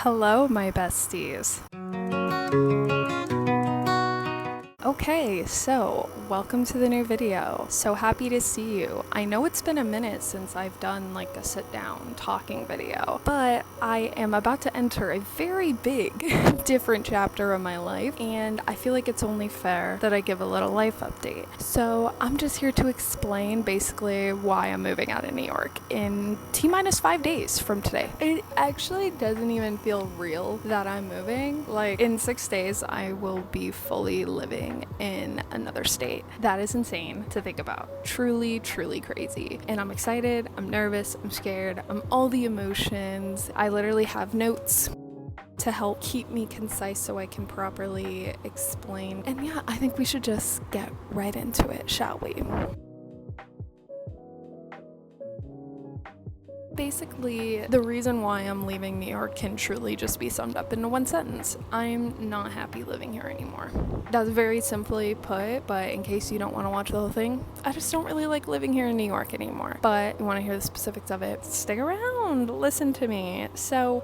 Hello, my besties. Okay, so welcome to the new video. So happy to see you. I know it's been a minute since I've done like a sit down talking video, but I am about to enter a very big different chapter of my life, and I feel like it's only fair that I give a little life update. So I'm just here to explain basically why I'm moving out of New York in T-minus 5 days from today. It actually doesn't even feel real that I'm moving. Like in 6 days, I will be fully living in another state. That is insane to think about. Truly, truly crazy. And I'm excited, I'm nervous, I'm scared, I'm all the emotions. I literally have notes to help keep me concise so I can properly explain. And yeah, I think we should just get right into it, shall we? Basically, the reason why I'm leaving New York can truly just be summed up into one sentence. I'm not happy living here anymore. That's very simply put, but in case you don't want to watch the whole thing, I just don't really like living here in New York anymore. But you want to hear the specifics of it, stick around, listen to me. So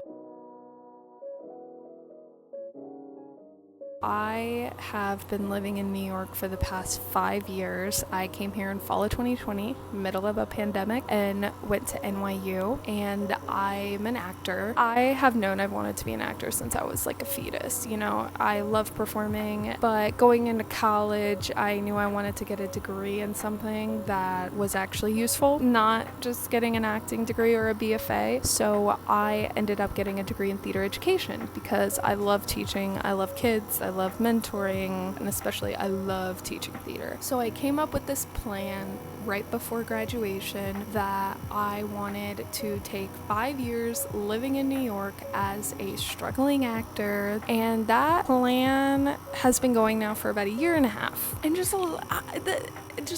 I have been living in New York for the past 5 years. I came here in fall of 2020, middle of a pandemic, and went to NYU, and I'm an actor. I have known I've wanted to be an actor since I was like a fetus, you know. I love performing, but going into college, I knew I wanted to get a degree in something that was actually useful, not just getting an acting degree or a BFA. So I ended up getting a degree in theater education because I love teaching, I love kids, I love mentoring, and especially I love teaching theater. So I came up with this plan right before graduation that I wanted to take 5 years living in New York as a struggling actor, and that plan has been going now for about a year and a half. And just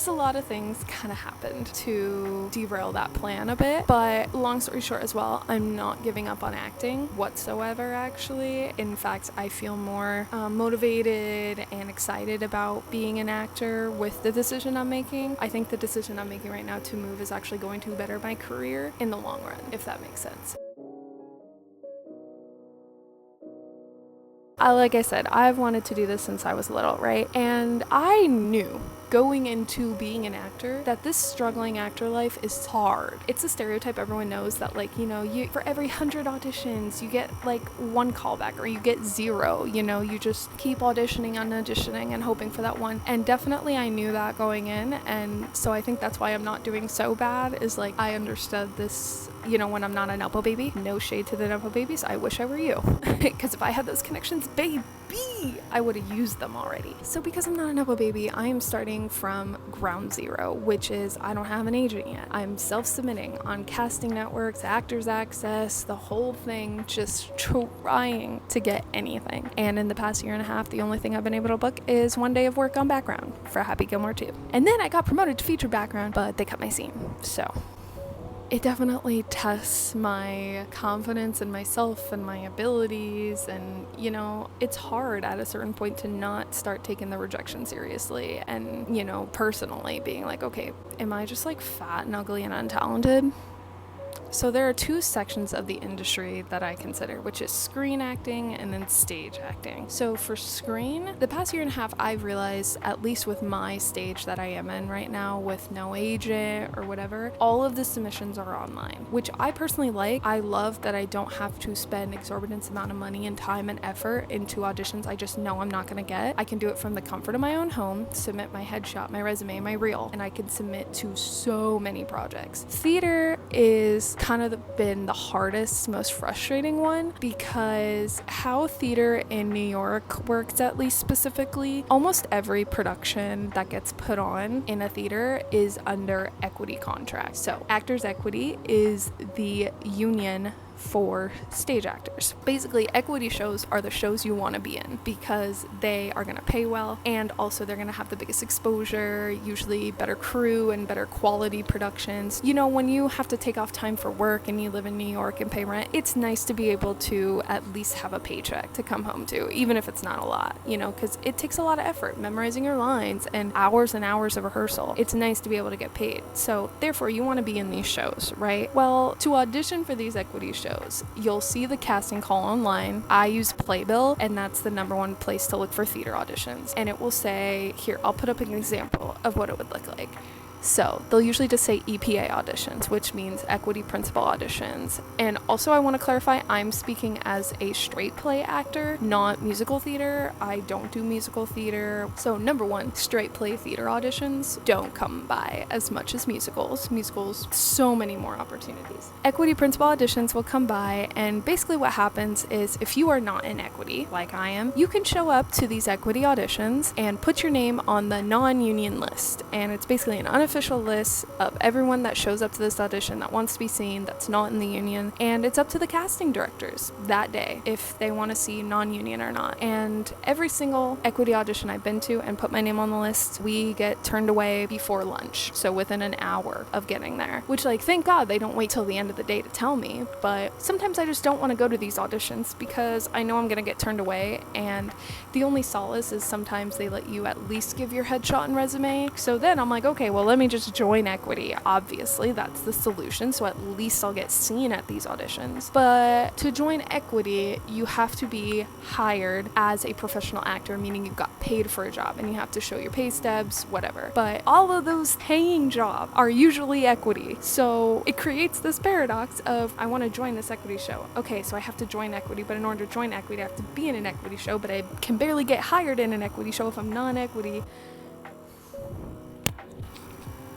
a lot of things kind of happened to derail that plan a bit. But long story short as well, I'm not giving up on acting whatsoever, actually. In fact, I feel more motivated and excited about being an actor with the decision I'm making. I think the decision I'm making right now to move is actually going to better my career in the long run, if that makes sense. Like I said, I've wanted to do this since I was little, right? And I knew going into being an actor that this struggling actor life is hard. It's a stereotype everyone knows that, like, you know, you for every 100 auditions you get like 1 callback or you get 0, you know, you just keep auditioning and hoping for that one. And definitely I knew that going in, and so I think that's why I'm not doing so bad, is like I understood this, you know, when I'm not a Nepo baby. No shade to the Nepo babies, I wish I were you, because if I had those connections, baby, I would have used them already. So because I'm not a Nepo baby, I am starting from ground zero, which is I don't have an agent yet. I'm self-submitting on casting networks, Actors Access, the whole thing, just trying to get anything. And in the past year and a half, the only thing I've been able to book is 1 day of work on background for Happy Gilmore 2. And then I got promoted to featured background, but they cut my scene. So it definitely tests my confidence in myself and my abilities, and you know, it's hard at a certain point to not start taking the rejection seriously and, you know, personally being like, okay, am I just like fat and ugly and untalented? So there are 2 sections of the industry that I consider, which is screen acting and then stage acting. So for screen, the past year and a half, I've realized, at least with my stage that I am in right now with no agent or whatever, all of the submissions are online, which I personally like. I love that I don't have to spend exorbitant amount of money and time and effort into auditions I just know I'm not going to get. I can do it from the comfort of my own home, submit my headshot, my resume, my reel, and I can submit to so many projects. Theater is kind of been the hardest, most frustrating one, because how theater in New York works, at least specifically, almost every production that gets put on in a theater is under equity contract. So Actors Equity is the union for stage actors. Basically, equity shows are the shows you want to be in because they are going to pay well, and also they're going to have the biggest exposure, usually better crew and better quality productions. You know, when you have to take off time for work and you live in New York and pay rent, it's nice to be able to at least have a paycheck to come home to, even if it's not a lot, you know, because it takes a lot of effort memorizing your lines and hours of rehearsal. It's nice to be able to get paid. So therefore, you want to be in these shows, right? Well, to audition for these equity shows, shows. You'll see the casting call online. I use Playbill, and that's the number one place to look for theater auditions. And it will say, here, I'll put up an example of what it would look like. So they'll usually just say EPA auditions, which means equity principal auditions. And also I want to clarify, I'm speaking as a straight play actor, not musical theater. I don't do musical theater. So number one, straight play theater auditions don't come by as much as musicals. Musicals, so many more opportunities. Equity principal auditions will come by, and basically what happens is if you are not in equity, like I am, you can show up to these equity auditions and put your name on the non-union list. And it's basically an unofficial list of everyone that shows up to this audition that wants to be seen, that's not in the union, and it's up to the casting directors that day if they want to see non-union or not. And every single equity audition I've been to and put my name on the list, we get turned away before lunch, so within an hour of getting there, which, like, thank God they don't wait till the end of the day to tell me. But sometimes I just don't want to go to these auditions because I know I'm gonna get turned away, and the only solace is sometimes they let you at least give your headshot and resume. So then I'm like, okay, well, let me just join equity. Obviously that's the solution, so at least I'll get seen at these auditions. But to join equity, you have to be hired as a professional actor, meaning you got paid for a job and you have to show your pay stubs, whatever. But all of those paying jobs are usually equity, so it creates this paradox of, I want to join this equity show. Okay, so I have to join equity, but in order to join equity I have to be in an equity show, but I can barely get hired in an equity show if I'm non-equity.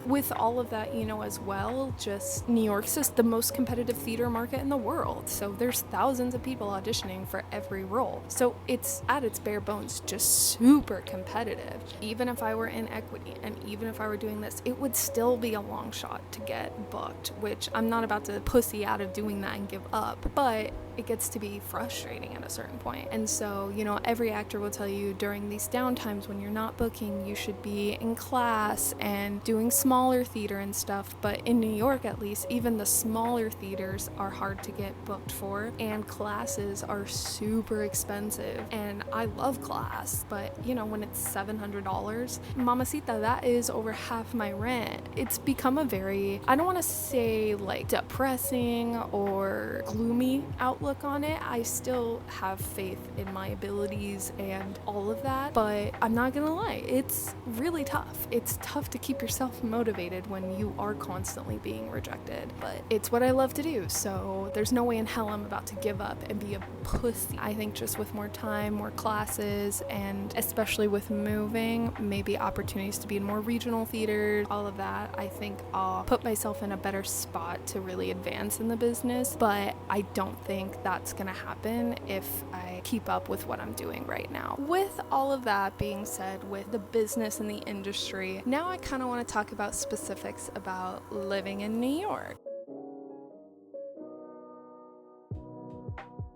With all of that, as well, just New York's just the most competitive theater market in the world. So there's thousands of people auditioning for every role. So it's at its bare bones just super competitive. Even if I were in equity and even if I were doing this, it would still be a long shot to get booked, which I'm not about to pussy out of doing that and give up. But it gets to be frustrating at a certain point. And so, every actor will tell you during these downtimes when you're not booking, you should be in class and doing smaller theater and stuff. But in New York, at least, even the smaller theaters are hard to get booked for, and classes are super expensive. And I love class, but when it's $700, mamacita, that is over half my rent. It's become a very, I don't want to say like depressing or gloomy outlook on it. I still have faith in my abilities and all of that, but I'm not gonna lie, it's really tough. It's tough to keep yourself motivated when you are constantly being rejected, but it's what I love to do, so there's no way in hell I'm about to give up and be a pussy. I think just with more time, more classes, and especially with moving, maybe opportunities to be in more regional theaters, all of that, I think I'll put myself in a better spot to really advance in the business. But I don't think that's gonna happen if I keep up with what I'm doing right now. With all of that being said, with the business and the industry, now I kind of want to talk about specifics about living in New York.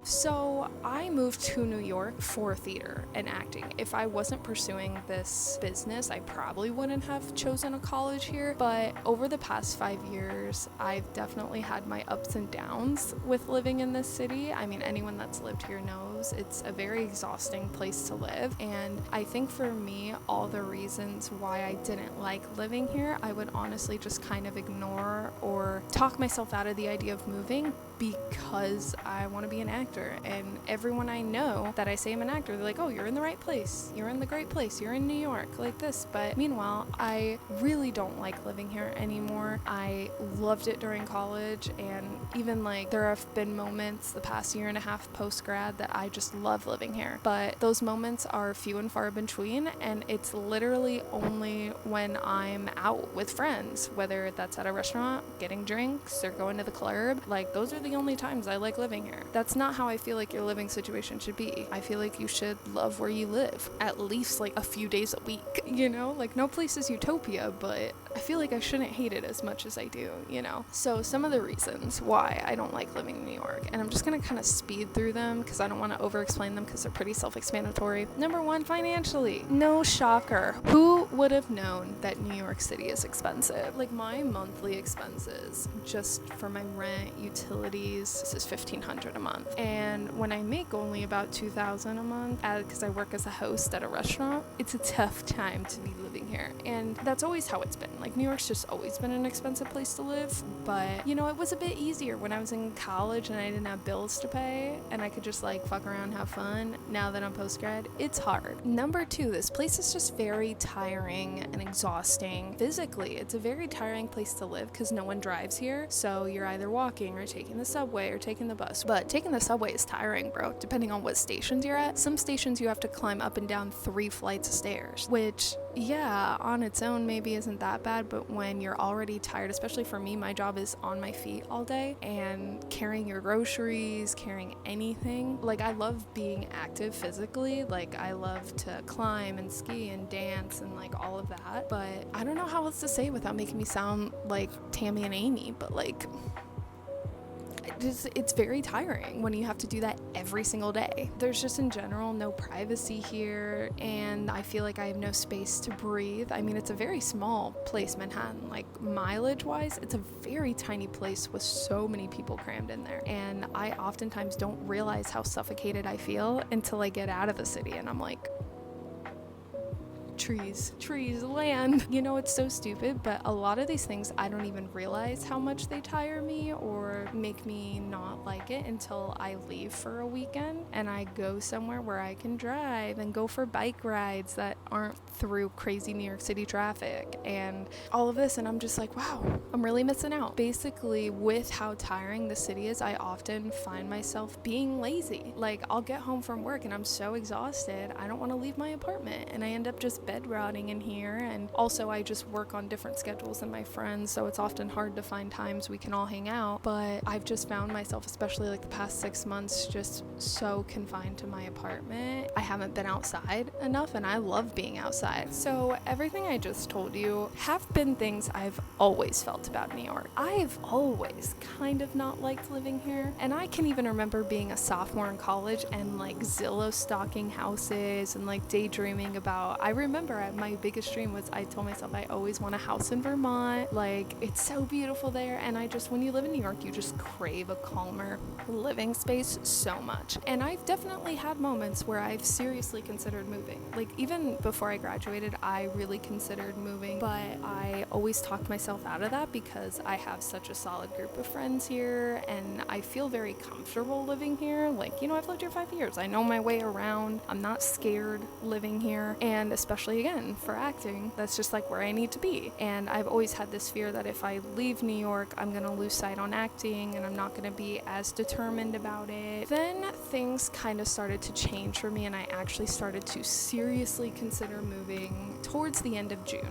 So I moved to New York for theater and acting. If I wasn't pursuing this business, I probably wouldn't have chosen a college here. But over the past 5 years, I've definitely had my ups and downs with living in this city. I mean, anyone that's lived here knows it's a very exhausting place to live. And I think for me, all the reasons why I didn't like living here, I would honestly just kind of ignore or talk myself out of the idea of moving because I want to be an actor. And everyone I know that I say I'm an actor, they're like, oh, you're in the right place, you're in the great place, you're in New York, like this. But meanwhile, I really don't like living here anymore. I loved it during college, and even like there have been moments the past year and a half post-grad that I just love living here. But those moments are few and far between, and it's literally only when I'm out with friends, whether that's at a restaurant, getting drinks, or going to the club. Like, those are the only times I like living here. That's not how I feel like your living situation should be. I feel like you should love where you live, at least like a few days a week, like no place is utopia, but I feel like I shouldn't hate it as much as I do, So some of the reasons why I don't like living in New York, and I'm just gonna kind of speed through them because I don't want to over explain them because they're pretty self-explanatory. Number one, financially. No shocker. Who would have known that New York City is expensive. Like, my monthly expenses just for my rent, utilities, this is $1,500 a month. And when I make only about $2,000 a month, because I work as a host at a restaurant, it's a tough time to be living here. And that's always how it's been. Like, New York's just always been an expensive place to live. But, you know, it was a bit easier when I was in college and I didn't have bills to pay and I could just like fuck around, have fun. Now that I'm post-grad, it's hard. Number 2, this place is just very tiring and exhausting physically. It's a very tiring place to live because no one drives here. So you're either walking or taking the subway or taking the bus. But taking the subway is tiring, bro, depending on what stations you're at. Some stations you have to climb up and down 3 flights of stairs, which, yeah, on its own maybe isn't that bad, but when you're already tired, especially for me, my job is on my feet all day and carrying your groceries, carrying anything. Like, I love being active physically. Like, I love to climb and ski and dance and like all of that, but I don't know how else to say it without making me sound like Tammy and Amy, but like, it's very tiring when you have to do that every single day. There's just in general no privacy here, and I feel like I have no space to breathe. I mean, it's a very small place, Manhattan. Like, mileage wise, it's a very tiny place with so many people crammed in there, and I oftentimes don't realize how suffocated I feel until I get out of the city and I'm like, trees, land. You know, it's so stupid, but a lot of these things I don't even realize how much they tire me or make me not like it until I leave for a weekend and I go somewhere where I can drive and go for bike rides that aren't through crazy New York City traffic and all of this, and I'm just like, wow, I'm really missing out. Basically, with how tiring the city is, I often find myself being lazy. Like, I'll get home from work and I'm so exhausted, I don't want to leave my apartment, and I end up just bed rotting in here. And also, I just work on different schedules than my friends, so it's often hard to find times we can all hang out. But I've just found myself, especially like the past 6 months, just so confined to my apartment. I haven't been outside enough, and I love being outside. So everything I just told you have been things I've always felt about New York. I've always kind of not liked living here, and I can even remember being a sophomore in college and like Zillow stalking houses and like daydreaming about, I remember my biggest dream was, I told myself I always want a house in Vermont. Like, it's so beautiful there, and I just, when you live in New York, you just crave a calmer living space so much. And I've definitely had moments where I've seriously considered moving. Like, even before I graduated, I really considered moving, but I always talked myself out of that because I have such a solid group of friends here and I feel very comfortable living here. Like, you know, I've lived here 5 years. I know my way around. I'm not scared living here, and especially again for acting, that's just like where I need to be. And I've always had this fear that if I leave New York, I'm gonna lose sight on acting and I'm not gonna be as determined about it. Then things kind of started to change for me, and I actually started to seriously consider moving towards the end of June.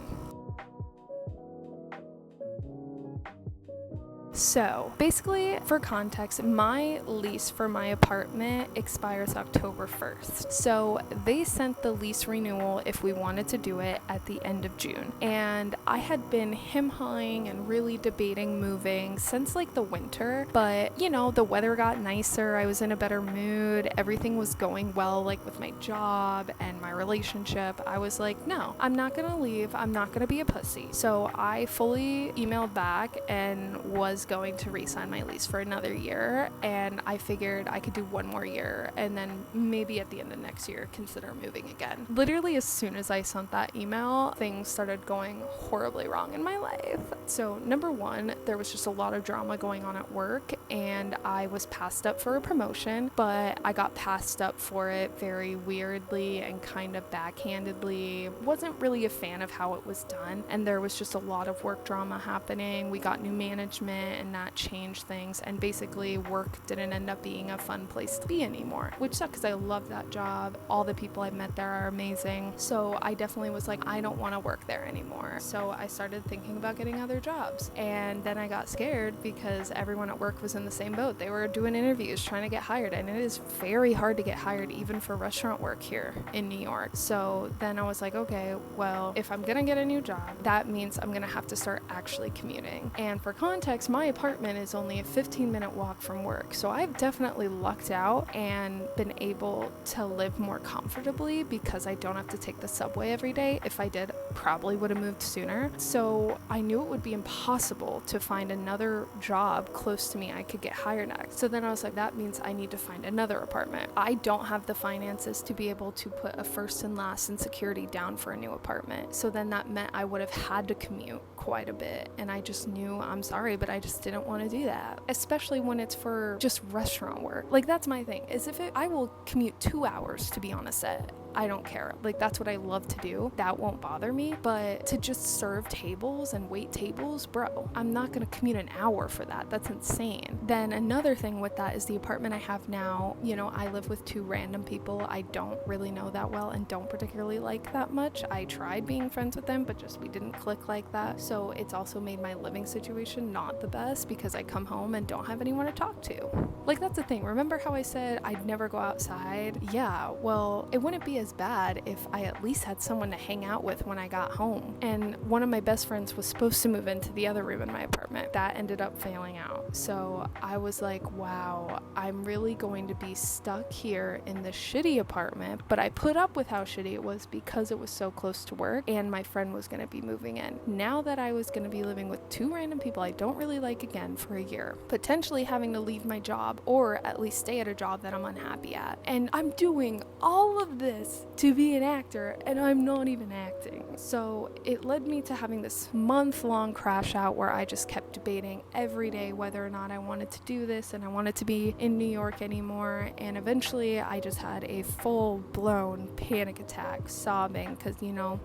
So basically, for context, my lease for my apartment expires October 1st. So they sent the lease renewal if we wanted to do it at the end of June. And I had been him-hawing and really debating moving since like the winter. But, you know, the weather got nicer. I was in a better mood. Everything was going well, like with my job and my relationship. I was like, no, I'm not gonna leave. I'm not gonna be a pussy. So I fully emailed back and was going to re-sign my lease for another year, and I figured I could do one more year and then maybe at the end of next year consider moving again. Literally as soon as I sent that email, things started going horribly wrong in my life. So number one, there was just a lot of drama going on at work, and I was passed up for a promotion, but I got passed up for it very weirdly and kind of backhandedly. Wasn't really a fan of how it was done, and there was just a lot of work drama happening. We got new management and that changed things, and basically work didn't end up being a fun place to be anymore, which sucked because I love that job. All the people I met there are amazing. So I definitely was like, I don't want to work there anymore. So I started thinking about getting other jobs, and then I got scared because everyone at work was in the same boat. They were doing interviews trying to get hired, and it is very hard to get hired even for restaurant work here in New York. So then I was like, okay, well, if I'm gonna get a new job, that means I'm gonna have to start actually commuting. And for context, my my apartment is only a 15-minute walk from work. So I've definitely lucked out and been able to live more comfortably because I don't have to take the subway every day. If I did, probably would have moved sooner. So I knew it would be impossible to find another job close to me I could get hired next. So then I was like, that means I need to find another apartment. I don't have the finances to be able to put a first and last in security down for a new apartment. So then that meant I would have had to commute quite a bit. And I just knew, I'm sorry, but I just didn't want to do that. Especially when it's for just restaurant work. Like, that's my thing, is I will commute 2 hours to be on a set. I don't care. Like, that's what I love to do. That won't bother me. But to just serve tables and wait tables, bro, I'm not going to commute an hour for that. That's insane. Then another thing with that is the apartment I have now, I live with 2 random people I don't really know that well and don't particularly like that much. I tried being friends with them, but just we didn't click like that. So it's also made my living situation not the best because I come home and don't have anyone to talk to. Like, that's the thing. Remember how I said I'd never go outside? Yeah, well, it wouldn't be as bad if I at least had someone to hang out with when I got home. And one of my best friends was supposed to move into the other room in my apartment. That ended up failing out. So I was like, wow, I'm really going to be stuck here in the shitty apartment. But I put up with how shitty it was because it was so close to work and my friend was going to be moving in. Now that I was going to be living with 2 random people I don't really like again for a year, potentially having to leave my job or at least stay at a job that I'm unhappy at. And I'm doing all of this to be an actor and I'm not even acting. So it led me to having this month-long crash out where I just kept debating every day whether or not I wanted to do this and I wanted to be in New York anymore. And eventually I just had a full-blown panic attack, sobbing because,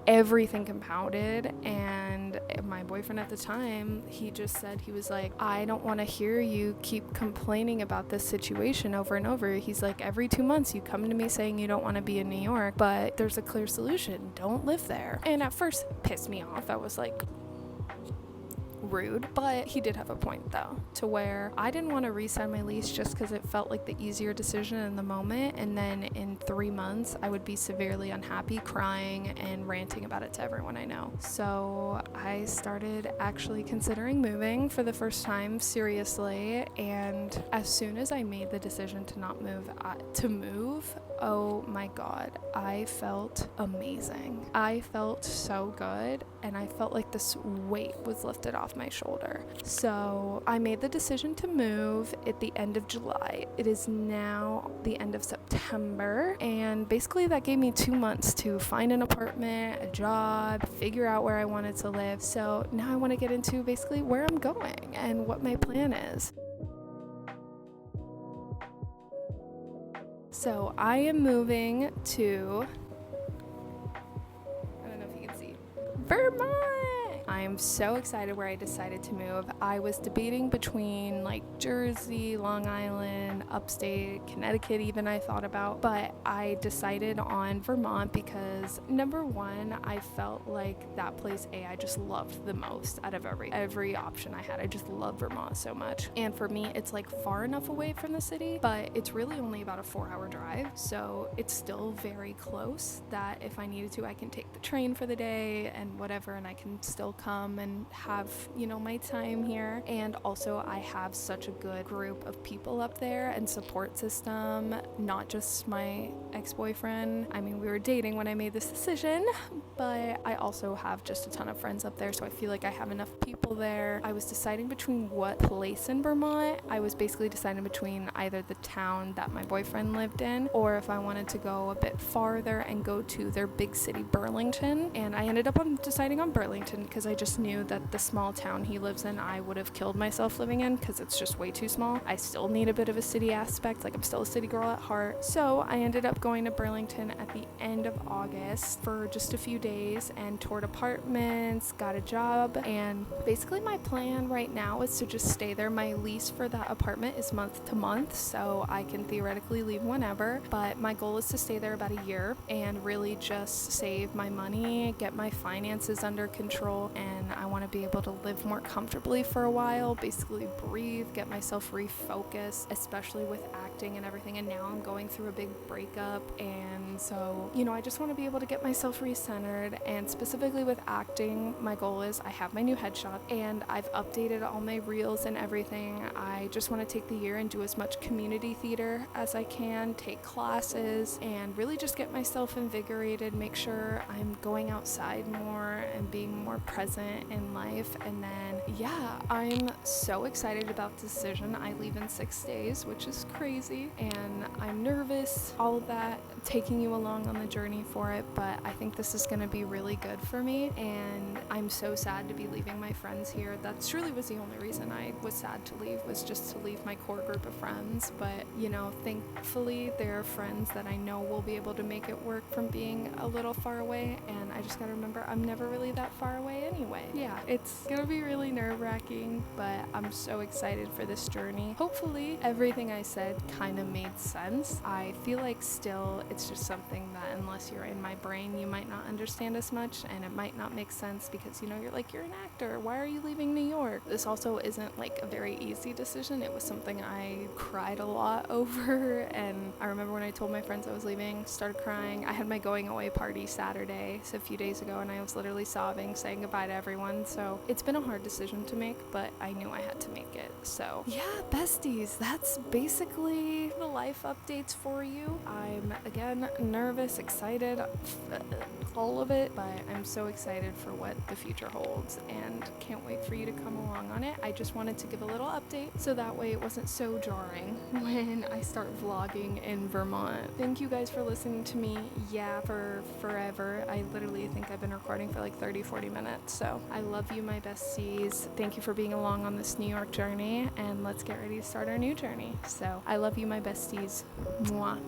everything compounded. And my boyfriend at the time, he just said, he was like, I don't want to hear you keep complaining about this situation over and over. He's like, every 2 months you come to me saying you don't want to be in New York, but there's a clear solution. Don't live there. And at first it pissed me off. I was like, rude, but he did have a point though, to where I didn't want to re-sign my lease just because it felt like the easier decision in the moment, and then in 3 months I would be severely unhappy, crying and ranting about it to everyone I know. So I started actually considering moving for the first time seriously, and as soon as I made the decision to not move, oh my god, I felt amazing. I felt so good, and I felt like this weight was lifted off my shoulder. So I made the decision to move at the end of July. It is now the end of September, and basically that gave me 2 months to find an apartment, a job, figure out where I wanted to live. So now I want to get into basically where I'm going and what my plan is. So I am moving to, I don't know if you can see, Vermont. I am so excited where I decided to move. I was debating between like Jersey, Long Island, upstate, Connecticut even I thought about, but I decided on Vermont because number one, I felt like that place I just loved the most out of every option I had. I just love Vermont so much. And for me, it's like far enough away from the city, but it's really only about a 4-hour drive. So it's still very close that if I needed to, I can take the train for the day and whatever, and I can still come and have, my time here. And also I have such a good group of people up there and support system, not just my ex-boyfriend. I mean, we were dating when I made this decision, but I also have just a ton of friends up there, so I feel like I have enough people there. I was deciding between what place in Vermont. I was basically deciding between either the town that my boyfriend lived in, or if I wanted to go a bit farther and go to their big city, Burlington. And I ended up deciding on Burlington because I just knew that the small town he lives in, I would have killed myself living in because it's just way too small. I still need a bit of a city aspect, like I'm still a city girl at heart. So I ended up going to Burlington at the end of August for just a few days and toured apartments, got a job, and basically my plan right now is to just stay there. My lease for that apartment is month to month, so I can theoretically leave whenever, but my goal is to stay there about a year and really just save my money, get my finances under control, and and I want to be able to live more comfortably for a while, basically breathe, get myself refocused, especially with acting and everything. And now I'm going through a big breakup, and so, I just want to be able to get myself recentered. And specifically with acting, my goal is I have my new headshot and I've updated all my reels and everything. I just want to take the year and do as much community theater as I can, take classes, and really just get myself invigorated, make sure I'm going outside more and being more present in life. And then, yeah, I'm so excited about the decision. I leave in 6 days, which is crazy, and I'm nervous, all of that, taking you along on the journey for it, but I think this is going to be really good for me, and I'm so sad to be leaving my friends here. That truly was the only reason I was sad to leave, was just to leave my core group of friends. But thankfully there are friends that I know will be able to make it work from being a little far away, and I just gotta remember I'm never really that far away anyway. Yeah, it's gonna be really nerve-wracking, but I'm so excited for this journey. Hopefully everything I said kind of made sense. I feel like still it's just something that unless you're in my brain you might not understand as much, and it might not make sense because you're an actor, why are you leaving New York? This also isn't like a very easy decision. It was something I cried a lot over, and I remember when I told my friends I was leaving, started crying. I had my going away party Saturday, so a few days ago, and I was literally sobbing, saying goodbye to everyone. So it's been a hard decision to make, but I knew I had to make it. So yeah, besties, that's basically the life updates for you. I'm again nervous, excited, all of it, but I'm so excited for what the future holds and can't wait for you to come along on it. I just wanted to give a little update so that way it wasn't so jarring when I start vlogging in Vermont. Thank you guys for listening to me for forever. I literally think I've been recording for like 30-40 minutes, so I love you, my besties. Thank you for being along on this New York journey, and let's get ready to start our new journey. So I love you, my besties. Mwah.